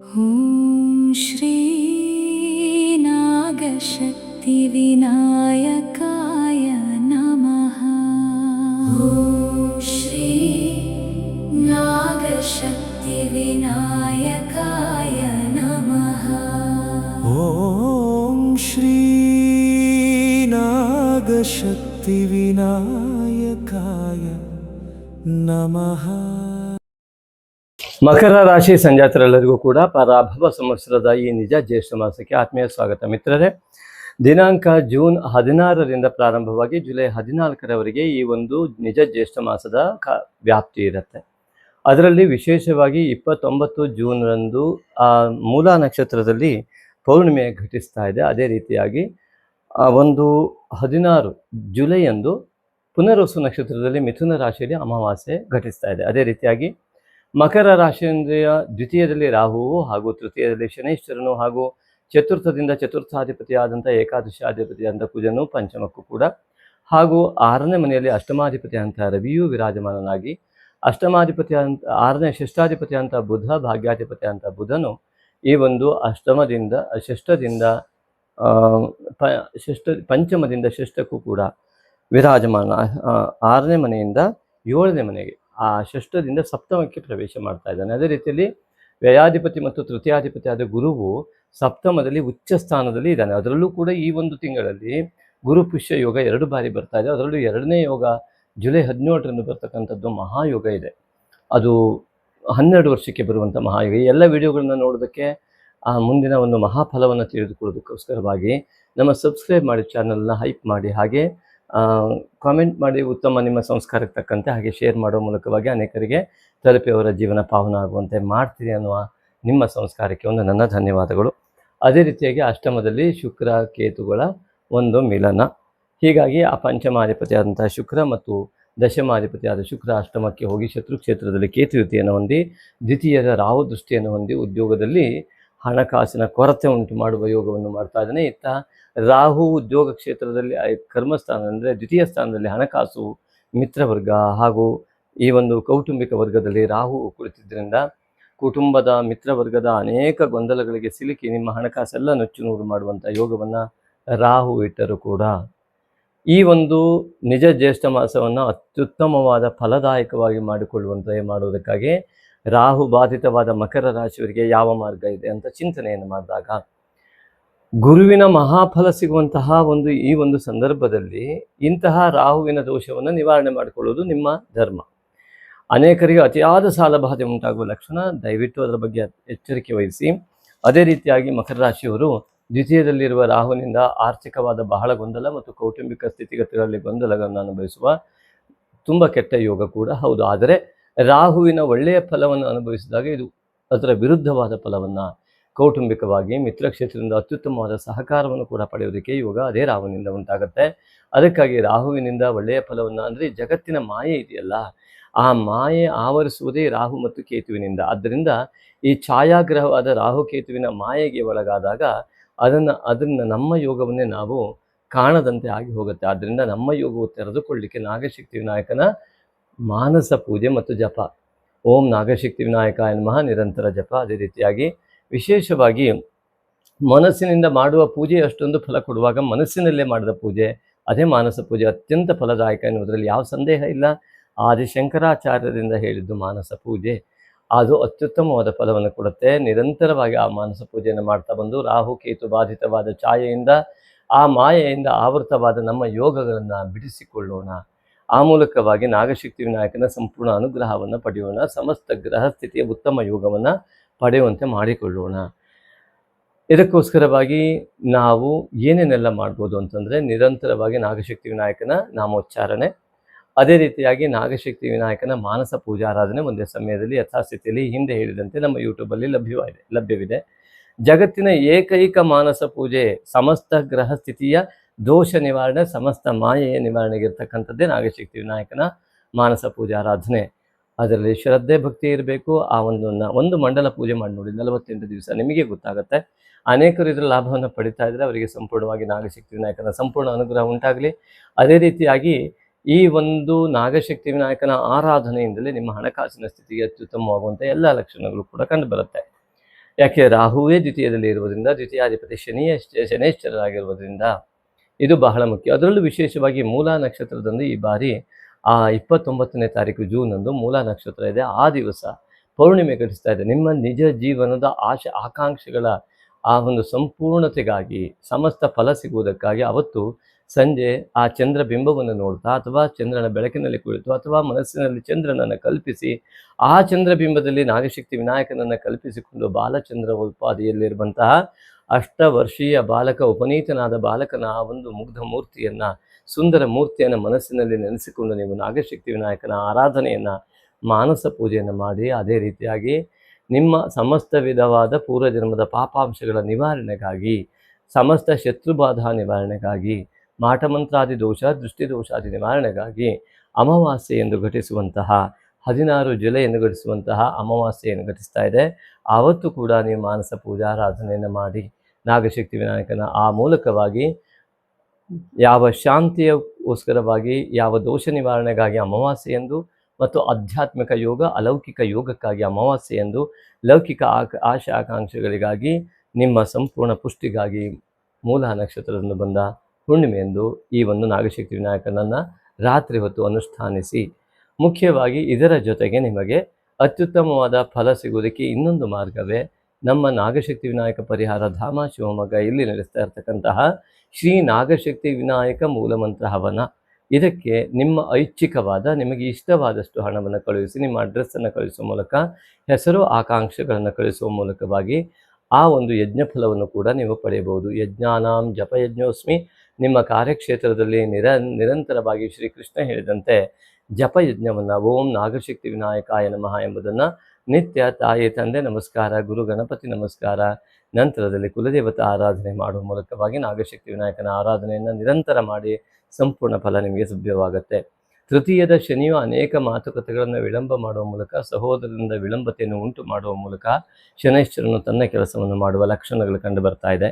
ॐ श्री नागशक्तिविनायकाय नमः। ॐ श्री नागशक्तिविनायकाय नमः। ॐ श्री नागशक्तिविनायकाय नमः। ಮಕರ ರಾಶಿ ಸಂಜಾತರೆಲ್ಲರಿಗೂ ಕೂಡ ಪರಾಭವ ಸಂವತ್ಸರದ ಈ ನಿಜ ಜ್ಯೇಷ್ಠ ಮಾಸಕ್ಕೆ ಆತ್ಮೀಯ ಸ್ವಾಗತ. ಮಿತ್ರರೇ, ದಿನಾಂಕ ಜೂನ್ 16ರಿಂದ ಪ್ರಾರಂಭವಾಗಿ ಜುಲೈ 14ರವರೆಗೆ ಈ ಒಂದು ನಿಜ ಜ್ಯೇಷ್ಠ ಮಾಸದ ವ್ಯಾಪ್ತಿ ಇರುತ್ತೆ. ಅದರಲ್ಲಿ ವಿಶೇಷವಾಗಿ 29 ಜೂನ್ರಂದು ಮೂಲ ನಕ್ಷತ್ರದಲ್ಲಿ ಪೌರ್ಣಿಮೆ ಘಟಿಸ್ತಾ ಇದೆ. ಅದೇ ರೀತಿಯಾಗಿ 16 ಜುಲೈಯಂದು ಪುನರ್ವಸು ನಕ್ಷತ್ರದಲ್ಲಿ ಮಿಥುನ ರಾಶಿಯಲ್ಲಿ ಅಮಾವಾಸ್ಯೆ ಘಟಿಸ್ತಾ ಇದೆ. ಅದೇ ರೀತಿಯಾಗಿ ಮಕರ ರಾಶಿಯ ದ್ವಿತೀಯದಲ್ಲಿ ರಾಹುವು ಹಾಗೂ ತೃತೀಯದಲ್ಲಿ ಶನೈಶ್ವರನು ಹಾಗೂ ಚತುರ್ಥದಿಂದ ಚತುರ್ಥಾಧಿಪತಿಯಾದಂಥ ಏಕಾದಶಾಧಿಪತಿಯಾದಂಥ ಕುಜನು ಪಂಚಮಕ್ಕೂ ಕೂಡ ಹಾಗೂ 6ನೇ ಮನೆಯಲ್ಲಿ ಅಷ್ಟಮಾಧಿಪತಿ ಅಂತ ರವಿಯು ವಿರಾಜಮಾನನಾಗಿ ಅಷ್ಟಮಾಧಿಪತಿ ಅಂತ 6ನೇ ಷಷ್ಠಾಧಿಪತಿ ಅಂತ ಬುಧ ಭಾಗ್ಯಾಧಿಪತಿ ಅಂತ ಬುಧನು ಈ ಒಂದು ಪಂಚಮದಿಂದ ಷಷ್ಠಕ್ಕೂ ಕೂಡ ವಿರಾಜಮಾನ 6ನೇ ಮನೆಯಿಂದ 7ನೇ ಮನೆಗೆ ಆ ಷಷ್ಠದಿಂದ ಸಪ್ತಮಕ್ಕೆ ಪ್ರವೇಶ ಮಾಡ್ತಾ ಇದ್ದಾನೆ. ಅದೇ ರೀತಿಯಲ್ಲಿ ವ್ಯಯಾಧಿಪತಿ ಮತ್ತು ತೃತೀಯಾಧಿಪತಿ ಆದ ಗುರುವು ಸಪ್ತಮದಲ್ಲಿ ಉಚ್ಚ ಸ್ಥಾನದಲ್ಲಿ ಇದ್ದಾನೆ. ಅದರಲ್ಲೂ ಕೂಡ ಈ ಒಂದು ತಿಂಗಳಲ್ಲಿ ಗುರು ಪುಷ್ಯ ಯೋಗ 2 ಬಾರಿ ಬರ್ತಾ ಇದೆ. ಅದರಲ್ಲೂ 2ನೇ ಯೋಗ ಜುಲೈ 17ರಂದು ಬರ್ತಕ್ಕಂಥದ್ದು ಮಹಾಯೋಗ ಇದೆ. ಅದು 12 ವರ್ಷಕ್ಕೆ ಬರುವಂಥ ಮಹಾಯೋಗ. ಈ ಎಲ್ಲ ವಿಡಿಯೋಗಳನ್ನ ನೋಡೋದಕ್ಕೆ ಮುಂದಿನ ಒಂದು ಮಹಾಫಲವನ್ನು ತಿಳಿದುಕೊಳ್ಳೋದಕ್ಕೋಸ್ಕರವಾಗಿ ನಮ್ಮ ಸಬ್ಸ್ಕ್ರೈಬ್ ಮಾಡಿ, ಚಾನಲ್ನ ಹೈಪ್ ಮಾಡಿ, ಹಾಗೆ ಕಾಮೆಂಟ್ ಮಾಡಿ, ಉತ್ತಮ ನಿಮ್ಮ ಸಂಸ್ಕಾರಕ್ಕೆ ತಕ್ಕಂತೆ ಹಾಗೆ ಶೇರ್ ಮಾಡೋ ಮೂಲಕವಾಗಿ ಅನೇಕರಿಗೆ ತಲುಪಿ ಅವರ ಜೀವನ ಪಾವನ ಆಗುವಂತೆ ಮಾಡ್ತೀರಿ ಅನ್ನುವ ನಿಮ್ಮ ಸಂಸ್ಕಾರಕ್ಕೆ ಒಂದು ನನ್ನ ಧನ್ಯವಾದಗಳು. ಅದೇ ರೀತಿಯಾಗಿ ಅಷ್ಟಮದಲ್ಲಿ ಶುಕ್ರ ಕೇತುಗಳ ಒಂದು ಮಿಲನ. ಹೀಗಾಗಿ ಆ ಪಂಚಮಾಧಿಪತಿಯಾದಂಥ ಶುಕ್ರ ಮತ್ತು ದಶಮಾಧಿಪತಿಯಾದ ಶುಕ್ರ ಅಷ್ಟಮಕ್ಕೆ ಹೋಗಿ ಶತ್ರು ಕ್ಷೇತ್ರದಲ್ಲಿ ಕೇತು ಯುತಿಯನ್ನು ಹೊಂದಿ ದ್ವಿತೀಯದ ರಾಹು ದೃಷ್ಟಿಯನ್ನು ಹೊಂದಿ ಉದ್ಯೋಗದಲ್ಲಿ ಹಣಕಾಸಿನ ಕೊರತೆ ಉಂಟು ಮಾಡುವ ಯೋಗವನ್ನು ಮಾಡ್ತಾ ಇದ್ದಾನೆ. ಇತ್ತ ರಾಹು ಉದ್ಯೋಗ ಕ್ಷೇತ್ರದಲ್ಲಿ ಕರ್ಮಸ್ಥಾನ ಅಂದರೆ ದ್ವಿತೀಯ ಸ್ಥಾನದಲ್ಲಿ ಹಣಕಾಸು, ಮಿತ್ರವರ್ಗ ಹಾಗೂ ಈ ಒಂದು ಕೌಟುಂಬಿಕ ವರ್ಗದಲ್ಲಿ ರಾಹು ಕುಳಿತಿದ್ದರಿಂದ ಕುಟುಂಬದ ಮಿತ್ರವರ್ಗದ ಅನೇಕ ಗೊಂದಲಗಳಿಗೆ ಸಿಲುಕಿ ನಿಮ್ಮ ಹಣಕಾಸೆಲ್ಲ ನುಚ್ಚುನೂರು ಮಾಡುವಂಥ ಯೋಗವನ್ನು ರಾಹು ಇಟ್ಟರೂ ಕೂಡ ಈ ಒಂದು ನಿಜ ಜ್ಯೇಷ್ಠ ಮಾಸವನ್ನು ಅತ್ಯುತ್ತಮವಾದ ಫಲದಾಯಕವಾಗಿ ಮಾಡುವುದಕ್ಕಾಗಿ ರಾಹು ಬಾಧಿತವಾದ ಮಕರ ರಾಶಿಯವರಿಗೆ ಯಾವ ಮಾರ್ಗ ಇದೆ ಅಂತ ಚಿಂತನೆಯನ್ನು ಮಾಡಿದಾಗ ಗುರುವಿನ ಮಹಾಫಲ ಸಿಗುವಂತಹ ಈ ಒಂದು ಸಂದರ್ಭದಲ್ಲಿ ಇಂತಹ ರಾಹುವಿನ ದೋಷವನ್ನು ನಿವಾರಣೆ ಮಾಡಿಕೊಳ್ಳುವುದು ನಿಮ್ಮ ಧರ್ಮ. ಅನೇಕರಿಗೆ ಅತಿಯಾದ ಸಾಲಬಾಧೆ ಉಂಟಾಗುವ ಲಕ್ಷಣ, ದಯವಿಟ್ಟು ಅದರ ಬಗ್ಗೆ ಎಚ್ಚರಿಕೆ ವಹಿಸಿ. ಅದೇ ರೀತಿಯಾಗಿ ಮಕರ ರಾಶಿಯವರು ದ್ವಿತೀಯದಲ್ಲಿರುವ ರಾಹುವಿನಿಂದ ಆರ್ಥಿಕವಾದ ಬಹಳ ಗೊಂದಲ ಮತ್ತು ಕೌಟುಂಬಿಕ ಸ್ಥಿತಿಗತಿಗಳಲ್ಲಿ ಗೊಂದಲಗಳನ್ನು ಅನುಭವಿಸುವ ತುಂಬ ಕೆಟ್ಟ ಯೋಗ ಕೂಡ ಹೌದು. ಆದರೆ ರಾಹುವಿನ ಒಳ್ಳೆಯ ಫಲವನ್ನು ಅನುಭವಿಸಿದಾಗ ಇದು ಅದರ ವಿರುದ್ಧವಾದ ಫಲವನ್ನು ಕೌಟುಂಬಿಕವಾಗಿ ಮಿತ್ರಕ್ಷೇತ್ರದಿಂದ ಅತ್ಯುತ್ತಮವಾದ ಸಹಕಾರವನ್ನು ಕೂಡ ಪಡೆಯೋದಕ್ಕೆ ಯೋಗ ಅದೇ ರಾಹುವಿನಿಂದ ಉಂಟಾಗುತ್ತೆ. ಅದಕ್ಕಾಗಿ ರಾಹುವಿನಿಂದ ಒಳ್ಳೆಯ ಫಲವನ್ನು ಅಂದರೆ ಜಗತ್ತಿನ ಮಾಯೆ ಇದೆಯಲ್ಲ, ಆ ಮಾಯೆ ಆವರಿಸುವುದೇ ರಾಹು ಮತ್ತು ಕೇತುವಿನಿಂದ. ಆದ್ದರಿಂದ ಈ ಛಾಯಾಗ್ರಹವಾದ ರಾಹುಕೇತುವಿನ ಮಾಯೆಗೆ ಒಳಗಾದಾಗ ಅದನ್ನು ನಮ್ಮ ಯೋಗವನ್ನೇ ನಾವು ಕಾಣದಂತೆ ಆಗಿ ಹೋಗುತ್ತೆ. ಆದ್ದರಿಂದ ನಮ್ಮ ಯೋಗವು ತೆರೆದುಕೊಳ್ಳಲಿಕ್ಕೆ ನಾಗಶಕ್ತಿ ವಿನಾಯಕನ ಮಾನಸ ಪೂಜೆ ಮತ್ತು ಜಪ, ಓಂ ನಾಗಶಕ್ತಿ ವಿನಾಯಕಾಯ ನಮಃ ನಿರಂತರ ಜಪ. ಅದೇ ರೀತಿಯಾಗಿ ವಿಶೇಷವಾಗಿ ಮನಸ್ಸಿನಿಂದ ಮಾಡುವ ಪೂಜೆ ಅಷ್ಟೊಂದು ಫಲ ಕೊಡುವಾಗ ಮನಸ್ಸಿನಲ್ಲೇ ಮಾಡಿದ ಪೂಜೆ ಅದೇ ಮಾನಸ ಪೂಜೆ ಅತ್ಯಂತ ಫಲದಾಯಕ ಎನ್ನುವುದರಲ್ಲಿ ಯಾವ ಸಂದೇಹ ಇಲ್ಲ. ಆದಿಶಂಕರಾಚಾರ್ಯರಿಂದ ಹೇಳಿದ್ದು ಮಾನಸ ಪೂಜೆ ಅದು ಅತ್ಯುತ್ತಮವಾದ ಫಲವನ್ನು ಕೊಡುತ್ತೆ. ನಿರಂತರವಾಗಿ ಆ ಮಾನಸ ಪೂಜೆಯನ್ನು ಮಾಡ್ತಾ ಬಂದು ರಾಹು ಕೇತು ಬಾಧಿತವಾದ ಛಾಯೆಯಿಂದ ಆ ಮಾಯೆಯಿಂದ ಆವೃತವಾದ ನಮ್ಮ ಯೋಗಗಳನ್ನು ಬಿಡಿಸಿಕೊಳ್ಳೋಣ. ಆ ಮೂಲಕವಾಗಿ ನಾಗಶಕ್ತಿ ವಿನಾಯಕನ ಸಂಪೂರ್ಣ ಅನುಗ್ರಹವನ್ನು ಪಡೆಯೋಣ. ಸಮಸ್ತ ಗ್ರಹ ಸ್ಥಿತಿಯ ಉತ್ತಮ ಯೋಗವನ್ನು ಪಡೆಯುವಂತೆ ಮಾಡಿಕೊಳ್ಳೋಣ. ಇದಕ್ಕೋಸ್ಕರವಾಗಿ ನಾವು ಏನೇನೆಲ್ಲ ಮಾಡ್ಬೋದು ಅಂತಂದರೆ ನಿರಂತರವಾಗಿ ನಾಗಶಕ್ತಿ ವಿನಾಯಕನ ನಾಮೋಚ್ಚಾರಣೆ, ಅದೇ ರೀತಿಯಾಗಿ ನಾಗಶಕ್ತಿ ವಿನಾಯಕನ ಮಾನಸ ಪೂಜಾರಾಧನೆ ಒಂದೇ ಸಮಯದಲ್ಲಿ ಯಥಾಸ್ಥಿತಿಯಲ್ಲಿ ಹಿಂದೆ ಹೇಳಿದಂತೆ ನಮ್ಮ ಯೂಟ್ಯೂಬಲ್ಲಿ ಲಭ್ಯವಿದೆ. ಜಗತ್ತಿನ ಏಕೈಕ ಮಾನಸ ಪೂಜೆ ಸಮಸ್ತ ಗ್ರಹ ಸ್ಥಿತಿಯ ದೋಷ ನಿವಾರಣೆ, ಸಮಸ್ತ ಮಾಯೆಯ ನಿವಾರಣೆಗಿರ್ತಕ್ಕಂಥದ್ದೇ ನಾಗಶಕ್ತಿ ವಿನಾಯಕನ ಮಾನಸ ಪೂಜಾರಾಧನೆ. ಅದರಲ್ಲಿ ಶ್ರದ್ಧೆ ಭಕ್ತಿ ಇರಬೇಕು. ಆ ಒಂದು ಮಂಡಲ ಪೂಜೆ ಮಾಡಿ ನೋಡಿ, 48 ದಿವಸ ನಿಮಗೆ ಗೊತ್ತಾಗುತ್ತೆ. ಅನೇಕರು ಇದರ ಲಾಭವನ್ನು ಪಡಿತಾ ಇದ್ದರೆ ಅವರಿಗೆ ಸಂಪೂರ್ಣವಾಗಿ ನಾಗಶಕ್ತಿ ವಿನಾಯಕನ ಸಂಪೂರ್ಣ ಅನುಗ್ರಹ ಉಂಟಾಗಲಿ. ಅದೇ ರೀತಿಯಾಗಿ ಈ ಒಂದು ನಾಗಶಕ್ತಿ ವಿನಾಯಕನ ಆರಾಧನೆಯಿಂದಲೇ ನಿಮ್ಮ ಹಣಕಾಸಿನ ಸ್ಥಿತಿಗೆ ಅತ್ಯುತ್ತಮವಾಗುವಂಥ ಎಲ್ಲ ಲಕ್ಷಣಗಳು ಕೂಡ ಕಂಡುಬರುತ್ತೆ. ಯಾಕೆ ರಾಹುವೇ ದ್ವಿತೀಯದಲ್ಲಿ ಇರುವುದರಿಂದ, ದ್ವಿತೀಯಾಧಿಪತಿ ಶನೇಶ್ವರರಾಗಿರುವುದರಿಂದ ಇದು ಬಹಳ ಮುಖ್ಯ. ಅದರಲ್ಲೂ ವಿಶೇಷವಾಗಿ ಮೂಲ ನಕ್ಷತ್ರದಂದು ಈ ಬಾರಿ 29ನೇ ತಾರೀಕು ಜೂನಂದು ಮೂಲ ನಕ್ಷತ್ರ ಇದೆ. ಆ ದಿವಸ ಪೌರ್ಣಿಮೆ ಘಟಿಸ್ತಾ ಇದೆ. ನಿಮ್ಮ ನಿಜ ಜೀವನದ ಆಕಾಂಕ್ಷೆಗಳ ಆ ಒಂದು ಸಂಪೂರ್ಣತೆಗಾಗಿ, ಸಮಸ್ತ ಫಲ ಸಿಗುವುದಕ್ಕಾಗಿ ಅವತ್ತು ಸಂಜೆ ಆ ಚಂದ್ರ ಬಿಂಬವನ್ನು ನೋಡ್ತಾ, ಅಥವಾ ಚಂದ್ರನ ಬೆಳಕಿನಲ್ಲಿ ಕುಳಿತು, ಅಥವಾ ಮನಸ್ಸಿನಲ್ಲಿ ಚಂದ್ರನನ್ನು ಕಲ್ಪಿಸಿ, ಆ ಚಂದ್ರಬಿಂಬದಲ್ಲಿ ನಾಗಶಕ್ತಿ ವಿನಾಯಕನನ್ನು ಕಲ್ಪಿಸಿಕೊಂಡು ಬಾಲಚಂದ್ರ ಉಪಾದಿಯಲ್ಲಿರುವಂತಹ ಅಷ್ಟವರ್ಷೀಯ ಬಾಲಕ, ಉಪನೀತನಾದ ಬಾಲಕನ ಆ ಒಂದು ಮುಗ್ಧ ಮೂರ್ತಿಯನ್ನು, ಸುಂದರ ಮೂರ್ತಿಯನ್ನು ಮನಸ್ಸಿನಲ್ಲಿ ನೆನೆಸಿಕೊಂಡು ನೀವು ನಾಗಶಕ್ತಿ ವಿನಾಯಕನ ಆರಾಧನೆಯನ್ನು, ಮಾನಸ ಪೂಜೆಯನ್ನು ಮಾಡಿ, ಅದೇ ರೀತಿಯಾಗಿ ನಿಮ್ಮ ಸಮಸ್ತ ವಿಧವಾದ ಪೂರ್ವಜನ್ಮದ ಪಾಪಾಂಶಗಳ ನಿವಾರಣೆಗಾಗಿ, ಸಮಸ್ತ ಶತ್ರುಬಾಧ ನಿವಾರಣೆಗಾಗಿ, ಮಾಟಮಂತ್ರಾದಿ ದೋಷ, ದೃಷ್ಟಿದೋಷಾದಿ ನಿವಾರಣೆಗಾಗಿ ಅಮಾವಾಸ್ಯೆ ಎಂದು ಘಟಿಸುವಂತಹ 16 ಜುಲೈ ಎಂದು ಘಟಿಸುವಂತಹ ಅಮಾವಾಸ್ಯೆಯನ್ನು ಘಟಿಸ್ತಾ ಇದೆ. ಆವತ್ತು ಕೂಡ ನೀವು ಮಾನಸ ಪೂಜಾರಾಧನೆಯನ್ನು ಮಾಡಿ ನಾಗಶಕ್ತಿ ವಿನಾಯಕನ ಆ ಮೂಲಕವಾಗಿ ಯಾವ ಶಾಂತಿಯೋಸ್ಕರವಾಗಿ, ಯಾವ ದೋಷ ನಿವಾರಣೆಗಾಗಿ ಅಮಾವಾಸ್ಯೆಯೆಂದು, ಮತ್ತು ಆಧ್ಯಾತ್ಮಿಕ ಯೋಗ, ಅಲೌಕಿಕ ಯೋಗಕ್ಕಾಗಿ ಅಮಾವಾಸ್ಯೆಯೆಂದು, ಲೌಕಿಕ ಆಶಾ ಆಕಾಂಕ್ಷೆಗಳಿಗಾಗಿ, ನಿಮ್ಮ ಸಂಪೂರ್ಣ ಪುಷ್ಟಿಗಾಗಿ ಮೂಲ ನಕ್ಷತ್ರದಿಂದ ಬಂದ ಹುಣ್ಣಿಮೆಯೆಂದು ಈ ಒಂದು ನಾಗಶಕ್ತಿ ವಿನಾಯಕನನ್ನು ರಾತ್ರಿ ಹೊತ್ತು ಅನುಷ್ಠಾನಿಸಿ. ಮುಖ್ಯವಾಗಿ ಇದರ ಜೊತೆಗೆ ನಿಮಗೆ ಅತ್ಯುತ್ತಮವಾದ ಫಲ ಸಿಗುವುದಕ್ಕೆ ಇನ್ನೊಂದು ಮಾರ್ಗವೇ ನಮ್ಮ ನಾಗಶಕ್ತಿ ವಿನಾಯಕ ಪರಿಹಾರ ಧಾಮ ಶಿವಮೊಗ್ಗ ಇಲ್ಲಿ ನಡೆಸ್ತಾ ಇರತಕ್ಕಂತಹ ಶ್ರೀ ನಾಗಶಕ್ತಿ ವಿನಾಯಕ ಮೂಲಮಂತ್ರ ಹವನ. ಇದಕ್ಕೆ ನಿಮ್ಮ ಐಚ್ಛಿಕವಾದ, ನಿಮಗೆ ಇಷ್ಟವಾದಷ್ಟು ಹಣವನ್ನು ಕಳುಹಿಸಿ, ನಿಮ್ಮ ಅಡ್ರೆಸ್ಸನ್ನು ಕಳಿಸುವ ಮೂಲಕ, ಹೆಸರು ಆಕಾಂಕ್ಷೆಗಳನ್ನು ಕಳಿಸುವ ಮೂಲಕವಾಗಿ ಆ ಒಂದು ಯಜ್ಞ ಫಲವನ್ನು ಕೂಡ ನೀವು ಪಡೆಯಬಹುದು. ಯಜ್ಞಾನಾಂ ಜಪಯಜ್ಞೋಸ್ಮಿ. ನಿಮ್ಮ ಕಾರ್ಯಕ್ಷೇತ್ರದಲ್ಲಿ ನಿರಂತರವಾಗಿ ಶ್ರೀಕೃಷ್ಣ ಹೇಳಿದಂತೆ ಜಪಯಜ್ಞವನ್ನು, ಓಂ ನಾಗಶಕ್ತಿ ವಿನಾಯಕಾಯ ನಮಃ ಎಂಬುದನ್ನು ನಿತ್ಯ ತಾಯಿ ತಂದೆ ನಮಸ್ಕಾರ, ಗುರು ಗಣಪತಿ ನಮಸ್ಕಾರ, ನಂತರದಲ್ಲಿ ಕುಲದೇವತಾ ಆರಾಧನೆ ಮಾಡುವ ಮೂಲಕವಾಗಿ ನಾಗಶಕ್ತಿ ವಿನಾಯಕನ ಆರಾಧನೆಯನ್ನು ನಿರಂತರ ಮಾಡಿ ಸಂಪೂರ್ಣ ಫಲ ನಿಮಗೆ ಲಭ್ಯವಾಗುತ್ತೆ. ತೃತೀಯದ ಶನಿಯು ಅನೇಕ ಮಾತುಕತೆಗಳನ್ನು ವಿಳಂಬ ಮಾಡುವ ಮೂಲಕ, ಸಹೋದರರಿಂದ ವಿಳಂಬತೆಯನ್ನು ಉಂಟು ಮಾಡುವ ಮೂಲಕ ಶನೈಶ್ವರನು ತನ್ನ ಕೆಲಸವನ್ನು ಮಾಡುವ ಲಕ್ಷಣಗಳು ಕಂಡು ಬರ್ತಾ ಇದೆ.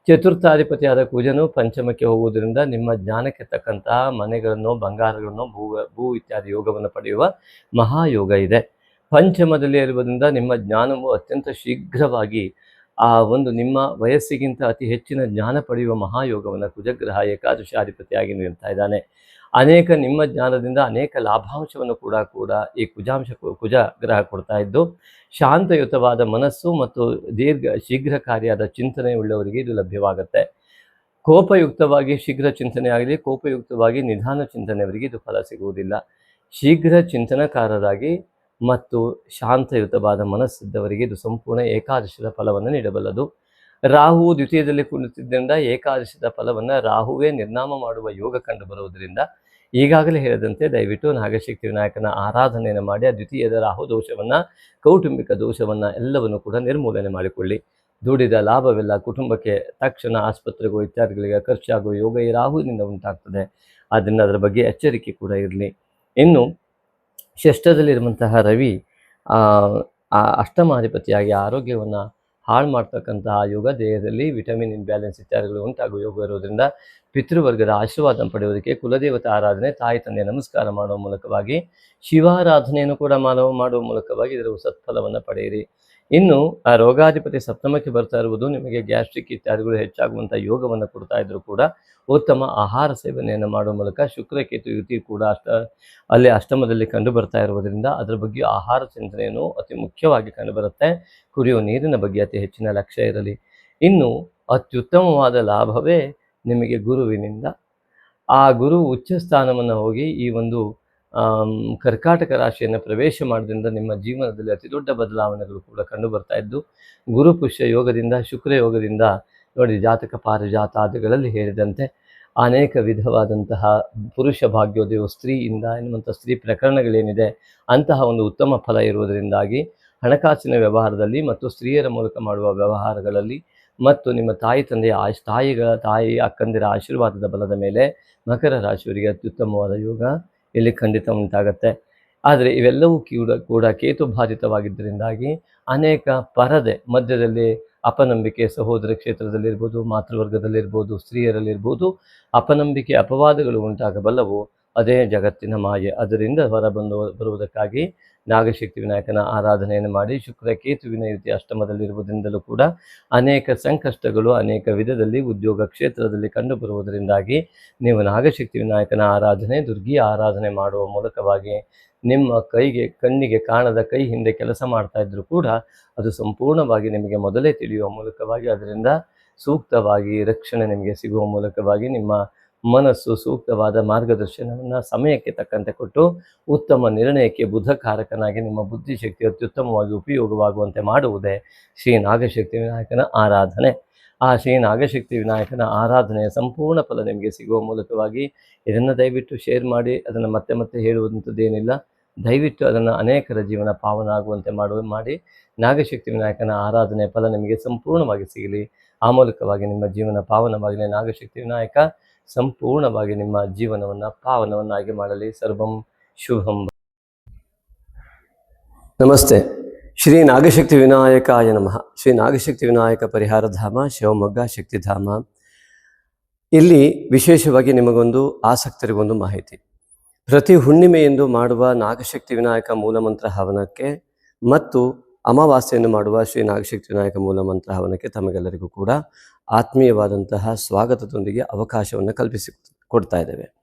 ಚತುರ್ಥಾಧಿಪತಿಯಾದ ಕುಜನು ಪಂಚಮಕ್ಕೆ ಹೋಗುವುದರಿಂದ ನಿಮ್ಮ ಜ್ಞಾನಕ್ಕೆ ತಕ್ಕಂತಹ ಮನೆಗಳನ್ನು, ಬಂಗಾರಗಳನ್ನು, ಭೂ ಇತ್ಯಾದಿ ಯೋಗವನ್ನು ಪಡೆಯುವ ಮಹಾಯೋಗ ಇದೆ. ಪಂಚಮದಲ್ಲಿ ಇರುವುದರಿಂದ ನಿಮ್ಮ ಜ್ಞಾನವು ಅತ್ಯಂತ ಶೀಘ್ರವಾಗಿ ಆ ಒಂದು ನಿಮ್ಮ ವಯಸ್ಸಿಗಿಂತ ಅತಿ ಹೆಚ್ಚಿನ ಜ್ಞಾನ ಪಡೆಯುವ ಮಹಾಯೋಗವನ್ನು ಕುಜಗ್ರಹ ಏಕಾದಶಾಧಿಪತಿಯಾಗಿ ನೀಡ್ತಾ ಇದ್ದಾನೆ. ಅನೇಕ ನಿಮ್ಮ ಜ್ಞಾನದಿಂದ ಅನೇಕ ಲಾಭಾಂಶವನ್ನು ಕೂಡ ಈ ಕುಜ ಗ್ರಹ ಕೊಡ್ತಾ ಇದ್ದು, ಶಾಂತಯುತವಾದ ಮನಸ್ಸು ಮತ್ತು ಶೀಘ್ರಕಾರಿಯಾದ ಚಿಂತನೆ ಉಳ್ಳವರಿಗೆ ಇದು ಲಭ್ಯವಾಗುತ್ತೆ. ಕೋಪಯುಕ್ತವಾಗಿ ಶೀಘ್ರ ಚಿಂತನೆ ಆಗಲಿ, ಕೋಪಯುಕ್ತವಾಗಿ ನಿಧಾನ ಚಿಂತನೆಯವರಿಗೆ ಇದು ಫಲ ಸಿಗುವುದಿಲ್ಲ. ಶೀಘ್ರ ಚಿಂತನಕಾರರಾಗಿ ಮತ್ತು ಶಾಂತಯುತವಾದ ಮನಸ್ಸಿದ್ದವರಿಗೆ ಇದು ಸಂಪೂರ್ಣ ಏಕಾದಶದ ಫಲವನ್ನು ನೀಡಬಲ್ಲದು. ರಾಹು ದ್ವಿತೀಯದಲ್ಲಿ ಕುಳಿತಿದ್ದರಿಂದ ಏಕಾದಶದ ಫಲವನ್ನು ರಾಹುವೇ ನಿರ್ನಾಮ ಮಾಡುವ ಯೋಗ ಕಂಡು ಬರುವುದರಿಂದ ಈಗಾಗಲೇ ಹೇಳಿದಂತೆ ದಯವಿಟ್ಟು ನಾಗಶಕ್ತಿ ವಿನಾಯಕನ ಆರಾಧನೆಯನ್ನು ಮಾಡಿ ಆ ದ್ವಿತೀಯದ ರಾಹು ದೋಷವನ್ನು, ಕೌಟುಂಬಿಕ ದೋಷವನ್ನು ಎಲ್ಲವನ್ನು ಕೂಡ ನಿರ್ಮೂಲನೆ ಮಾಡಿಕೊಳ್ಳಿ. ದುಡಿದ ಲಾಭವೆಲ್ಲ ಕುಟುಂಬಕ್ಕೆ ತಕ್ಷಣ ಆಸ್ಪತ್ರೆಗೂ ಇತ್ಯಾದಿಗಳಿಗೆ ಖರ್ಚಾಗುವ ಯೋಗ ಈ ರಾಹುವಿನಿಂದ ಉಂಟಾಗ್ತದೆ. ಆದ್ದರಿಂದ ಅದರ ಬಗ್ಗೆ ಎಚ್ಚರಿಕೆ ಕೂಡ ಇರಲಿ. ಇನ್ನು ಷಷ್ಠದಲ್ಲಿರುವಂತಹ ರವಿ ಅಷ್ಟಮಾಧಿಪತಿಯಾಗಿ ಆರೋಗ್ಯವನ್ನು ಹಾಳು ಮಾಡ್ತಕ್ಕಂತಹ ಯೋಗ, ದೇಹದಲ್ಲಿ ವಿಟಮಿನ್ ಇನ್ಬ್ಯಾಲೆನ್ಸ್ ಇತ್ಯಾದಿಗಳು ಉಂಟಾಗುವ ಯೋಗ ಇರೋದರಿಂದ ಪಿತೃವರ್ಗದ ಆಶೀರ್ವಾದ ಪಡೆಯುವುದಕ್ಕೆ ಕುಲದೇವತಾ ಆರಾಧನೆ, ತಾಯಿ ತಂದೆ ನಮಸ್ಕಾರ ಮಾಡುವ ಮೂಲಕವಾಗಿ, ಶಿವಾರಾಧನೆಯನ್ನು ಕೂಡ ಮಾಡುವ ಮೂಲಕವಾಗಿ ಇದರ ಸತ್ಫಲವನ್ನು ಪಡೆಯಿರಿ. ಇನ್ನು ಆ ರೋಗಾಧಿಪತಿ ಸಪ್ತಮಕ್ಕೆ ಬರ್ತಾ ಇರುವುದು ನಿಮಗೆ ಗ್ಯಾಸ್ಟ್ರಿಕ್ ಇತ್ಯಾದಿಗಳು ಹೆಚ್ಚಾಗುವಂಥ ಯೋಗವನ್ನು ಕೊಡ್ತಾ ಇದ್ದರೂ ಕೂಡ ಉತ್ತಮ ಆಹಾರ ಸೇವನೆಯನ್ನು ಮಾಡುವ ಮೂಲಕ, ಶುಕ್ರಕೇತು ಯುತಿ ಕೂಡ ಅಲ್ಲಿ ಅಷ್ಟಮದಲ್ಲಿ ಕಂಡು ಬರ್ತಾ ಇರುವುದರಿಂದ ಅದರ ಬಗ್ಗೆ ಆಹಾರ ಚಿಂತನೆಯನ್ನು ಅತಿ ಮುಖ್ಯವಾಗಿ ಕಂಡುಬರುತ್ತೆ. ಕುಡಿಯುವ ನೀರಿನ ಬಗ್ಗೆ ಅತಿ ಹೆಚ್ಚಿನ ಲಕ್ಷ್ಯ ಇರಲಿ. ಇನ್ನು ಅತ್ಯುತ್ತಮವಾದ ಲಾಭವೇ ನಿಮಗೆ ಗುರುವಿನಿಂದ. ಆ ಗುರು ಉಚ್ಚ ಸ್ಥಾನವನ್ನು ಹೋಗಿ ಈ ಒಂದು ಕರ್ಕಾಟಕ ರಾಶಿಯನ್ನು ಪ್ರವೇಶ ಮಾಡೋದ್ರಿಂದ ನಿಮ್ಮ ಜೀವನದಲ್ಲಿ ಅತಿ ದೊಡ್ಡ ಬದಲಾವಣೆಗಳು ಕೂಡ ಕಂಡು ಬರ್ತಾ ಇದ್ದು, ಗುರು ಪುಷ್ಯ ಯೋಗದಿಂದ, ಶುಕ್ರ ಯೋಗದಿಂದ ನೋಡಿ, ಜಾತಕ ಪಾರಿಜಾತಾದಿಗಳಲ್ಲಿ ಹೇಳಿದಂತೆ ಅನೇಕ ವಿಧವಾದಂತಹ ಪುರುಷ ಭಾಗ್ಯೋದಯ, ಸ್ತ್ರೀಯಿಂದ ಎನ್ನುವಂಥ ಸ್ತ್ರೀ ಪ್ರಕರಣಗಳೇನಿದೆ ಅಂತಹ ಒಂದು ಉತ್ತಮ ಫಲ ಇರುವುದರಿಂದಾಗಿ ಹಣಕಾಸಿನ ವ್ಯವಹಾರದಲ್ಲಿ ಮತ್ತು ಸ್ತ್ರೀಯರ ಮೂಲಕ ಮಾಡುವ ವ್ಯವಹಾರಗಳಲ್ಲಿ ಮತ್ತು ನಿಮ್ಮ ತಾಯಿ ತಂದೆಯ ತಾಯಿ ಅಕ್ಕಂದಿರ ಆಶೀರ್ವಾದದ ಬಲದ ಮೇಲೆ ಮಕರ ರಾಶಿಯವರಿಗೆ ಅತ್ಯುತ್ತಮವಾದ ಯೋಗ ಇಲ್ಲಿ ಖಂಡಿತ ಉಂಟಾಗತ್ತೆ. ಆದರೆ ಇವೆಲ್ಲವೂ ಕೂಡ ಕೇತು ಬಾಧಿತವಾಗಿದ್ದರಿಂದಾಗಿ ಅನೇಕ ಪರದೆ ಮಧ್ಯದಲ್ಲಿ ಅಪನಂಬಿಕೆ, ಸಹೋದರ ಕ್ಷೇತ್ರದಲ್ಲಿರ್ಬೋದು, ಮಾತೃವರ್ಗದಲ್ಲಿರ್ಬೋದು, ಸ್ತ್ರೀಯರಲ್ಲಿರ್ಬೋದು ಅಪನಂಬಿಕೆ, ಅಪವಾದಗಳು ಉಂಟಾಗಬಲ್ಲವು. ಅದೇ ಜಗತ್ತಿನ ಮಾಯೆ. ಅದರಿಂದ ಬರುವುದಕ್ಕಾಗಿ ನಾಗಶಕ್ತಿ ವಿನಾಯಕನ ಆರಾಧನೆಯನ್ನು ಮಾಡಿ. ಶುಕ್ರ ಕೇತುವಿನ ಯುತಿ ಅಷ್ಟಮದಲ್ಲಿರುವುದರಿಂದಲೂ ಕೂಡ ಅನೇಕ ಸಂಕಷ್ಟಗಳು ಅನೇಕ ವಿಧದಲ್ಲಿ ಉದ್ಯೋಗ ಕ್ಷೇತ್ರದಲ್ಲಿ ಕಂಡುಬರುವುದರಿಂದಾಗಿ ನೀವು ನಾಗಶಕ್ತಿ ವಿನಾಯಕನ ಆರಾಧನೆ, ದುರ್ಗಿ ಆರಾಧನೆ ಮಾಡುವ ಮೂಲಕವಾಗಿ ನಿಮ್ಮ ಕಣ್ಣಿಗೆ ಕಾಣದ ಕೈ ಹಿಂದೆ ಕೆಲಸ ಮಾಡ್ತಾ ಇದ್ರೂ ಕೂಡ ಅದು ಸಂಪೂರ್ಣವಾಗಿ ನಿಮಗೆ ಮೊದಲೇ ತಿಳಿಯುವ ಮೂಲಕವಾಗಿ ಅದರಿಂದ ಸೂಕ್ತವಾಗಿ ರಕ್ಷಣೆ ನಿಮಗೆ ಸಿಗುವ ಮೂಲಕವಾಗಿ ನಿಮ್ಮ ಮನಸ್ಸು ಸೂಕ್ತವಾದ ಮಾರ್ಗದರ್ಶನವನ್ನು ಸಮಯಕ್ಕೆ ತಕ್ಕಂತೆ ಕೊಟ್ಟು ಉತ್ತಮ ನಿರ್ಣಯಕ್ಕೆ ಬುಧಕಾರಕನಾಗಿ ನಿಮ್ಮ ಬುದ್ಧಿಶಕ್ತಿ ಅತ್ಯುತ್ತಮವಾಗಿ ಉಪಯೋಗವಾಗುವಂತೆ ಮಾಡುವುದೇ ಶ್ರೀ ನಾಗಶಕ್ತಿ ವಿನಾಯಕನ ಆರಾಧನೆ. ಆ ಶ್ರೀ ನಾಗಶಕ್ತಿ ವಿನಾಯಕನ ಆರಾಧನೆಯ ಸಂಪೂರ್ಣ ಫಲ ನಿಮಗೆ ಸಿಗುವ ಮೂಲಕವಾಗಿ ಇದನ್ನು ದಯವಿಟ್ಟು ಶೇರ್ ಮಾಡಿ. ಅದನ್ನು ಮತ್ತೆ ಮತ್ತೆ ಹೇಳುವಂಥದ್ದೇನಿಲ್ಲ. ದಯವಿಟ್ಟು ಅದನ್ನು ಅನೇಕರ ಜೀವನ ಪಾವನ ಆಗುವಂತೆ ಮಾಡಿ ನಾಗಶಕ್ತಿ ವಿನಾಯಕನ ಆರಾಧನೆಯ ಫಲ ನಿಮಗೆ ಸಂಪೂರ್ಣವಾಗಿ ಸಿಗಲಿ. ಆ ಮೂಲಕವಾಗಿ ನಿಮ್ಮ ಜೀವನ ಪಾವನವಾಗಲಿ. ನಾಗಶಕ್ತಿ ವಿನಾಯಕ ಸಂಪೂರ್ಣವಾಗಿ ನಿಮ್ಮ ಜೀವನವನ್ನು ಪಾವನವನ್ನಾಗಿ ಮಾಡಲಿ. ಸರ್ವಂ ಶುಭಂ. ನಮಸ್ತೆ. ಶ್ರೀ ನಾಗಶಕ್ತಿ ವಿನಾಯಕಾಯ ನಮಃ. ಶ್ರೀ ನಾಗಶಕ್ತಿ ವಿನಾಯಕ ಪರಿಹಾರ ಧಾಮ ಶಿವಮೊಗ್ಗ ಶಕ್ತಿಧಾಮ. ಇಲ್ಲಿ ವಿಶೇಷವಾಗಿ ನಿಮಗೊಂದು ಆಸಕ್ತರಿಗೊಂದು ಮಾಹಿತಿ. ಪ್ರತಿ ಹುಣ್ಣಿಮೆಯೆಂದು ಮಾಡುವ ನಾಗಶಕ್ತಿ ವಿನಾಯಕ ಮೂಲಮಂತ್ರ ಹವನಕ್ಕೆ ಮತ್ತು ಅಮಾವಾಸ್ಯೆಯನ್ನು ಮಾಡುವ ಶ್ರೀ ನಾಗಶಕ್ತಿ ವಿನಾಯಕ ಮೂಲಮಂತ್ರ ಹವನಕ್ಕೆ ತಮಗೆಲ್ಲರಿಗೂ ಕೂಡ ಆತ್ಮೀಯವಾದಂತಹ ಸ್ವಾಗತದೊಂದಿಗೆ ಅವಕಾಶವನ್ನು ಕೊಡ್ತಾ ಇದ್ದೇವೆ.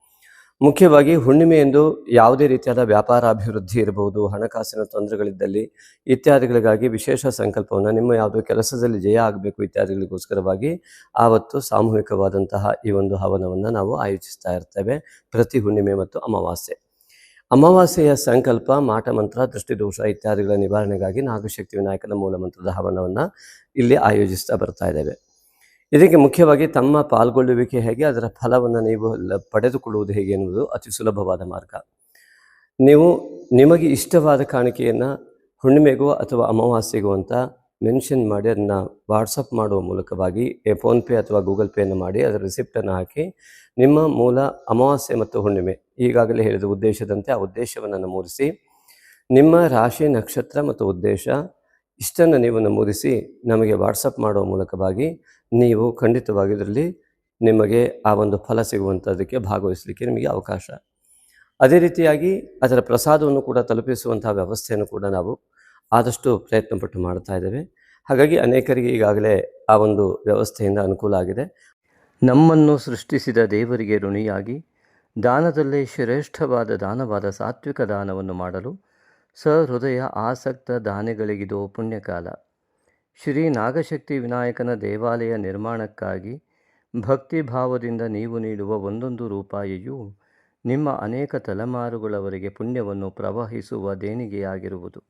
ಮುಖ್ಯವಾಗಿ ಹುಣ್ಣಿಮೆಯೆಂದು ಯಾವುದೇ ರೀತಿಯಾದ ವ್ಯಾಪಾರ ಅಭಿವೃದ್ಧಿ ಇರಬಹುದು, ಹಣಕಾಸಿನ ತೊಂದರೆಗಳಿದ್ದಲ್ಲಿ ಇತ್ಯಾದಿಗಳಿಗಾಗಿ ವಿಶೇಷ ಸಂಕಲ್ಪವನ್ನು, ನಿಮ್ಮ ಯಾವುದೋ ಕೆಲಸದಲ್ಲಿ ಜಯ ಆಗಬೇಕು ಇತ್ಯಾದಿಗಳಿಗೋಸ್ಕರವಾಗಿ ಆವತ್ತು ಸಾಮೂಹಿಕವಾದಂತಹ ಈ ಒಂದು ಹವನವನ್ನು ನಾವು ಆಯೋಜಿಸ್ತಾ ಇರ್ತೇವೆ ಪ್ರತಿ ಹುಣ್ಣಿಮೆ ಮತ್ತು ಅಮಾವಾಸ್ಯೆ. ಅಮಾವಾಸ್ಯೆಯ ಸಂಕಲ್ಪ, ಮಾಟ ಮಂತ್ರ, ದೃಷ್ಟಿದೋಷ ಇತ್ಯಾದಿಗಳ ನಿವಾರಣೆಗಾಗಿ ನಾಗಶಕ್ತಿ ವಿನಾಯಕನ ಮೂಲಮಂತ್ರದ ಹವನವನ್ನು ಇಲ್ಲಿ ಆಯೋಜಿಸ್ತಾ ಬರ್ತಾ ಇದ್ದೇವೆ. ಇದಕ್ಕೆ ಮುಖ್ಯವಾಗಿ ತಮ್ಮ ಪಾಲ್ಗೊಳ್ಳುವಿಕೆ ಹೇಗೆ, ಅದರ ಫಲವನ್ನು ನೀವು ಪಡೆದುಕೊಳ್ಳುವುದು ಹೇಗೆ ಎನ್ನುವುದು ಅತಿ ಸುಲಭವಾದ ಮಾರ್ಗ. ನೀವು ನಿಮಗೆ ಇಷ್ಟವಾದ ಕಾಣಿಕೆಯನ್ನು ಹುಣ್ಣಿಮೆಗೋ ಅಥವಾ ಅಮಾವಾಸ್ಯೆಗೋ ಅಂತ ಮೆನ್ಷನ್ ಮಾಡಿ ಅದನ್ನು ವಾಟ್ಸಪ್ ಮಾಡುವ ಮೂಲಕವಾಗಿ ಫೋನ್ಪೇ ಅಥವಾ ಗೂಗಲ್ ಪೇಯನ್ನು ಮಾಡಿ ಅದರ ರಿಸಿಪ್ಟನ್ನು ಹಾಕಿ ನಿಮ್ಮ ಮೂಲ ಅಮಾವಾಸ್ಯೆ ಮತ್ತು ಹುಣ್ಣಿಮೆ ಈಗಾಗಲೇ ಹೇಳಿದ ಉದ್ದೇಶದಂತೆ ಆ ಉದ್ದೇಶವನ್ನು ನಮೂದಿಸಿ, ನಿಮ್ಮ ರಾಶಿ, ನಕ್ಷತ್ರ ಮತ್ತು ಉದ್ದೇಶ ಇಷ್ಟನ್ನು ನೀವು ನಮೂದಿಸಿ ನಮಗೆ ವಾಟ್ಸಪ್ ಮಾಡುವ ಮೂಲಕವಾಗಿ ನೀವು ಖಂಡಿತವಾಗಿ ಇದರಲ್ಲಿ ನಿಮಗೆ ಆ ಒಂದು ಫಲ ಸಿಗುವಂಥದ್ದಕ್ಕೆ ಭಾಗವಹಿಸಲಿಕ್ಕೆ ನಿಮಗೆ ಅವಕಾಶ. ಅದೇ ರೀತಿಯಾಗಿ ಅದರ ಪ್ರಸಾದವನ್ನು ಕೂಡ ತಲುಪಿಸುವಂತಹ ವ್ಯವಸ್ಥೆಯನ್ನು ಕೂಡ ನಾವು ಆದಷ್ಟು ಪ್ರಯತ್ನಪಟ್ಟು ಮಾಡ್ತಾ ಇದ್ದೇವೆ. ಹಾಗಾಗಿ ಅನೇಕರಿಗೆ ಈಗಾಗಲೇ ಆ ಒಂದು ವ್ಯವಸ್ಥೆಯಿಂದ ಅನುಕೂಲ ಆಗಿದೆ. ನಮ್ಮನ್ನು ಸೃಷ್ಟಿಸಿದ ದೇವರಿಗೆ ಋಣಿಯಾಗಿ ದಾನದಲ್ಲೇ ಶ್ರೇಷ್ಠವಾದ ದಾನವಾದ ಸಾತ್ವಿಕ ದಾನವನ್ನು ಮಾಡಲು ಸಹೃದಯ ಆಸಕ್ತ ದಾನಿಗಳಿಗಿದು ಪುಣ್ಯಕಾಲ. ಶ್ರೀ ನಾಗಶಕ್ತಿ ವಿನಾಯಕನ ದೇವಾಲಯ ನಿರ್ಮಾಣಕ್ಕಾಗಿ ಭಕ್ತಿಭಾವದಿಂದ ನೀವು ನೀಡುವ ಒಂದೊಂದು ರೂಪಾಯಿಯೂ ನಿಮ್ಮ ಅನೇಕ ತಲೆಮಾರುಗಳವರೆಗೆ ಪುಣ್ಯವನ್ನು ಪ್ರವಹಿಸುವ ದೇಣಿಗೆಯಾಗಿರುವುದು.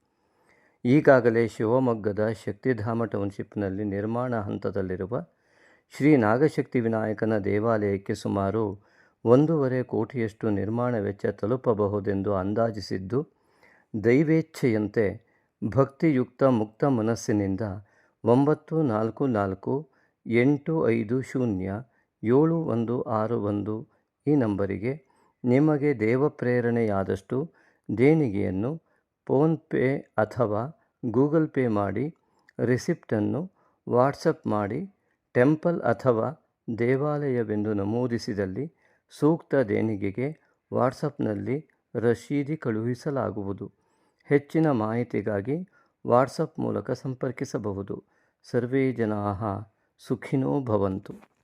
ಈಗಾಗಲೇ ಶಿವಮೊಗ್ಗದ ಶಕ್ತಿಧಾಮ ಟೌನ್ಶಿಪ್ನಲ್ಲಿ ನಿರ್ಮಾಣ ಹಂತದಲ್ಲಿರುವ ಶ್ರೀ ನಾಗಶಕ್ತಿ ವಿನಾಯಕನ ದೇವಾಲಯಕ್ಕೆ ಸುಮಾರು 1.5 ಕೋಟಿಯಷ್ಟು ನಿರ್ಮಾಣ ವೆಚ್ಚ ತಲುಪಬಹುದೆಂದು ಅಂದಾಜಿಸಿದ್ದು, ದೈವೇಚ್ಛೆಯಂತೆ ಭಕ್ತಿಯುಕ್ತ ಮುಕ್ತ ಮನಸ್ಸಿನಿಂದ 9448507161 ಈ ನಂಬರಿಗೆ ನಿಮಗೆ ದೇವಪ್ರೇರಣೆಯಾದಷ್ಟು ದೇಣಿಗೆಯನ್ನು ಫೋನ್ಪೇ ಅಥವಾ ಗೂಗಲ್ ಪೇ ಮಾಡಿ ರಿಸಿಪ್ಟನ್ನು ವಾಟ್ಸಪ್ ಮಾಡಿ ಟೆಂಪಲ್ ಅಥವಾ ದೇವಾಲಯವೆಂದು ನಮೂದಿಸಿದಲ್ಲಿ ಸೂಕ್ತ ದೇಣಿಗೆಗೆ ವಾಟ್ಸಪ್ನಲ್ಲಿ ರಶೀದಿ ಕಳುಹಿಸಲಾಗುವುದು. ಹೆಚ್ಚಿನ ಮಾಹಿತಿಗಾಗಿ ವಾಟ್ಸಪ್ ಮೂಲಕ ಸಂಪರ್ಕಿಸಬಹುದು. ಸರ್ವೇ ಜನಾಃ ಸುಖಿನೋ ಭವಂತು.